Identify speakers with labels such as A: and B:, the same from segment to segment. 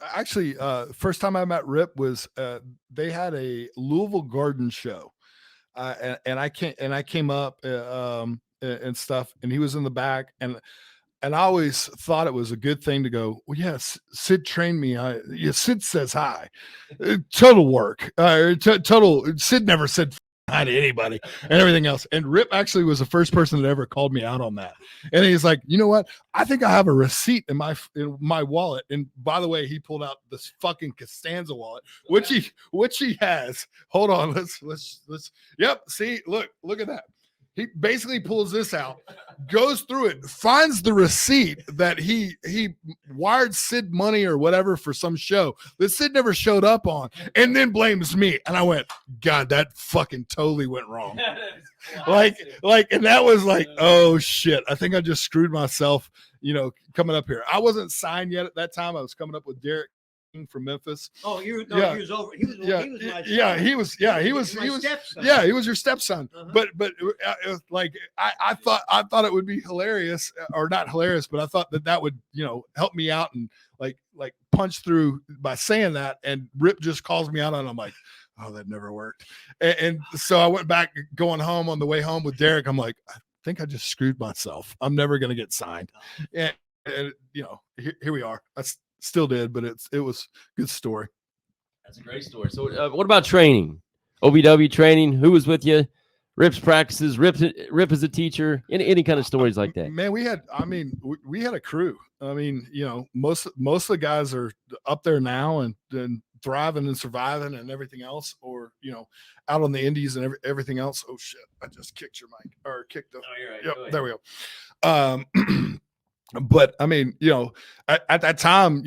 A: actually, first time I met Rip was they had a Louisville Garden show, and I came up and stuff, and he was in the back, and I always thought it was a good thing to go, well, yes, Sid trained me. Yeah, Sid says hi. Total work. Total. Sid never said hi to anybody and everything else. And Rip actually was the first person that ever called me out on that. And he's like, you know what? I think I have a receipt in my wallet. And by the way, he pulled out this fucking Costanza wallet, which he has. Hold on. Let's. Yep. See, look at that. He basically pulls this out, goes through it, finds the receipt that he wired Sid money or whatever for some show that Sid never showed up on, and then blames me. And I went, God, that fucking totally went wrong. like, and that was like, oh shit, I think I just screwed myself, coming up here. I wasn't signed yet at that time. I was coming up with Derek from Memphis.
B: Oh, he was over. He was my
A: son. He was
B: stepson.
A: Yeah, he was your stepson.
B: Uh-huh.
A: But like I thought it would be hilarious, or not hilarious, but I thought that would help me out and like punch through by saying that. And Rip just calls me out on it. I'm like, oh, that never worked. And so I went back going home on the way home with Derek. I'm like, I think I just screwed myself. I'm never gonna get signed. And here we are. I still did, but it was a good story.
C: That's a great story. So what about training? OVW training? Who was with you? Rip's practices? Rip as a teacher? Any kind of stories like that?
A: Man, we had a crew. I mean, most of the guys are up there now and thriving and surviving and everything else, or out on the indies and everything else. Oh shit, I just kicked your mic, or kicked the
C: you're right.
A: Yep, there we go. But I mean, at that time,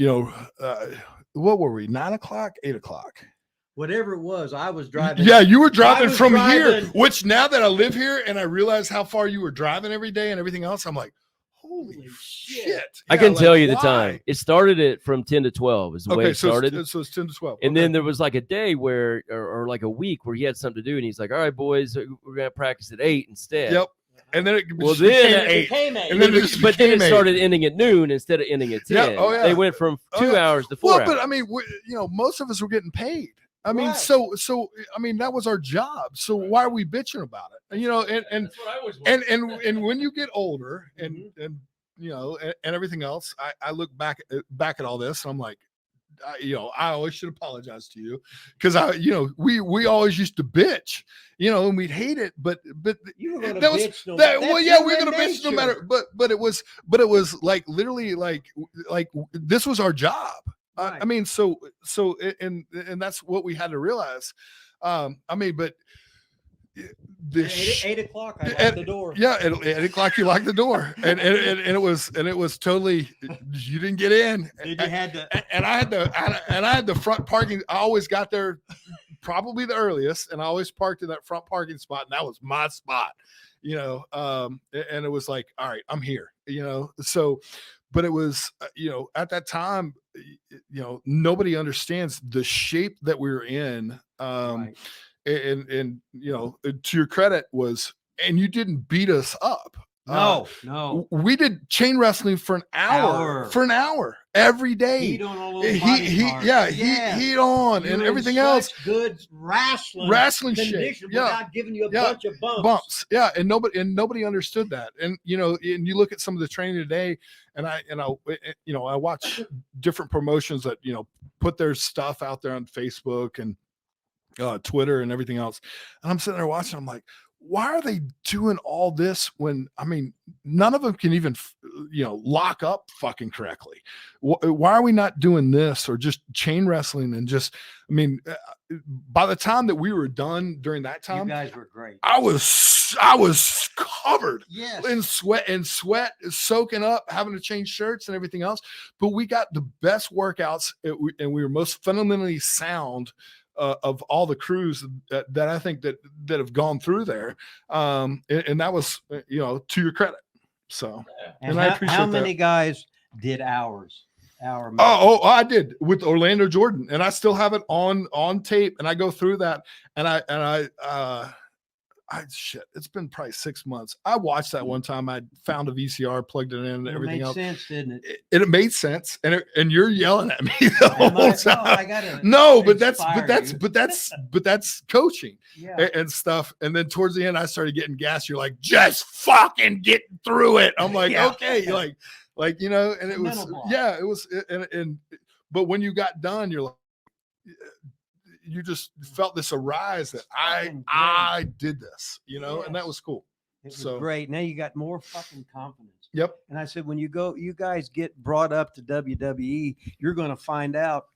A: what were we? 9 o'clock, 8 o'clock,
B: whatever it was. I was driving.
A: Yeah, you were driving from here. Which now that I live here and I realize how far you were driving every day and everything else, I'm like, holy shit!
C: I can tell you the time. It started from 10 to 12 is the way it started.
A: So it's 10 to 12.
C: And then there was like a day where, or like a week where he had something to do, and he's like, "All right, boys, we're gonna practice at 8 instead."
A: Yep. And then it
B: became 8.
C: And then it started ending at noon instead of ending at 10.
A: Yeah. Oh, yeah.
C: They went from 2 hours to 4 hours.
A: But I mean, most of us were getting paid. I mean,
B: Right.
A: so I mean, that was our job. So why are we bitching about it? And
C: That's what I always wanted.
A: and when you get older and everything else, I look back at all this and I'm like, I always should apologize to you, because we always used to bitch, and we'd hate it, but
B: You were gonna
A: that was
B: bitch no
A: that.
B: matter-
A: Well,
B: that's
A: yeah,
B: in
A: we we're
B: their
A: gonna bitch no
B: nature.
A: matter. But it was like literally like this was our job.
B: Right.
A: I mean, so and that's what we had to realize. I mean, but the
B: At 8 o'clock, I locked the door.
A: yeah, at 8 o'clock you locked the door, and it was totally, you didn't get in.
B: Then you had to.
A: And I had the front parking. I always got there probably the earliest, and I always parked in that front parking spot, and that was my spot, and it was like, all right, I'm here, so, but it was, at that time, nobody understands the shape that we were in.
B: Right.
A: And to your credit and you didn't beat us up.
B: No.
A: We did chain wrestling for an hour every day.
B: Heat on all those body parts.
A: Heat on
B: You're
A: and
B: in
A: everything
B: such
A: else.
B: Good wrestling shape.
A: Yeah.
B: Without giving you a bunch of bumps.
A: Yeah, and nobody understood that. And and you look at some of the training today, and I watch different promotions that put their stuff out there on Facebook and Twitter and everything else, and I'm sitting there watching. I'm like, why are they doing all this when, I mean, none of them can even lock up fucking correctly? Why are we not doing this, or just chain wrestling? And just, I mean, by the time that we were done during that time,
B: You guys were great.
A: I was covered
B: Yes.
A: in sweat, soaking up, having to change shirts and everything else. But we got the best workouts, and we were most fundamentally sound of all the crews that I think that have gone through there. And that was, to your credit. So,
B: And
A: I
B: how
A: appreciate
B: many
A: that.
B: guys did hours?
A: I did with Orlando Jordan, and I still have it on tape, and I go through that, and I It's been probably 6 months. I watched that one time. I found a VCR, plugged it in, and everything
B: made
A: else.
B: Sense, didn't it?
A: It made sense, and you're yelling at me the whole time. But that's coaching and stuff. And then towards the end, I started getting gas. You're like, just fucking get through it. I'm like, okay, like you know, and it was but when you got done, you're like, you just felt this arise that I did this, you know, and that was cool.
B: It was great. Now you got more fucking confidence.
A: Yep.
B: And I said, when you guys get brought up to WWE, you're going to find out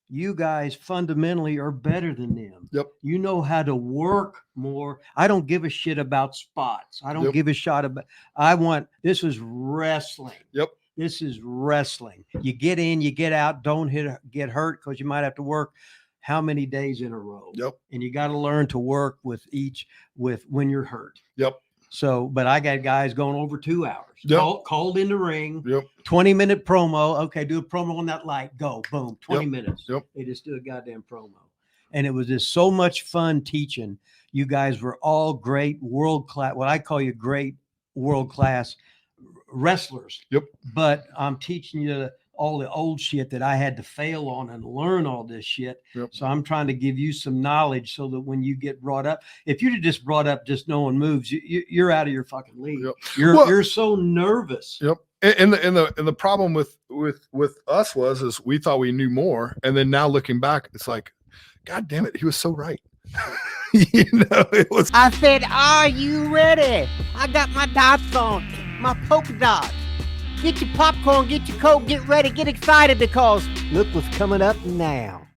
B: you guys fundamentally are better than them.
A: Yep.
B: You know how to work more. I don't give a shit about spots. I don't give a shot about. This was wrestling.
A: Yep.
B: This is wrestling. You get in, you get out. Don't get hurt because you might have to work how many days in a row.
A: Yep.
B: And you got to learn to work with when you're hurt.
A: Yep.
B: So, but I got guys going over 2 hours.
A: Yep.
B: Called in the ring.
A: Yep.
B: 20-minute promo. Okay, do a promo on that light. Go. Boom. 20 minutes.
A: Yep.
B: They just do a goddamn promo. And it was just so much fun teaching. You guys were all great world-class, what I call you great world-class wrestlers.
A: Yep.
B: But I'm teaching you all the old shit that I had to fail on and learn all this shit.
A: Yep.
B: So I'm trying to give you some knowledge so that when you get brought up, if you'd have just brought up just knowing moves, you're out of your fucking league.
A: Yep.
B: You're so nervous.
A: Yep. And the problem with us is we thought we knew more, and then now looking back, it's like, God damn it, he was so right. You know, it was.
D: I said, "Are you ready? I got my dots on, my polka dots. Get your popcorn, get your Coke, get ready, get excited because look what's coming up now."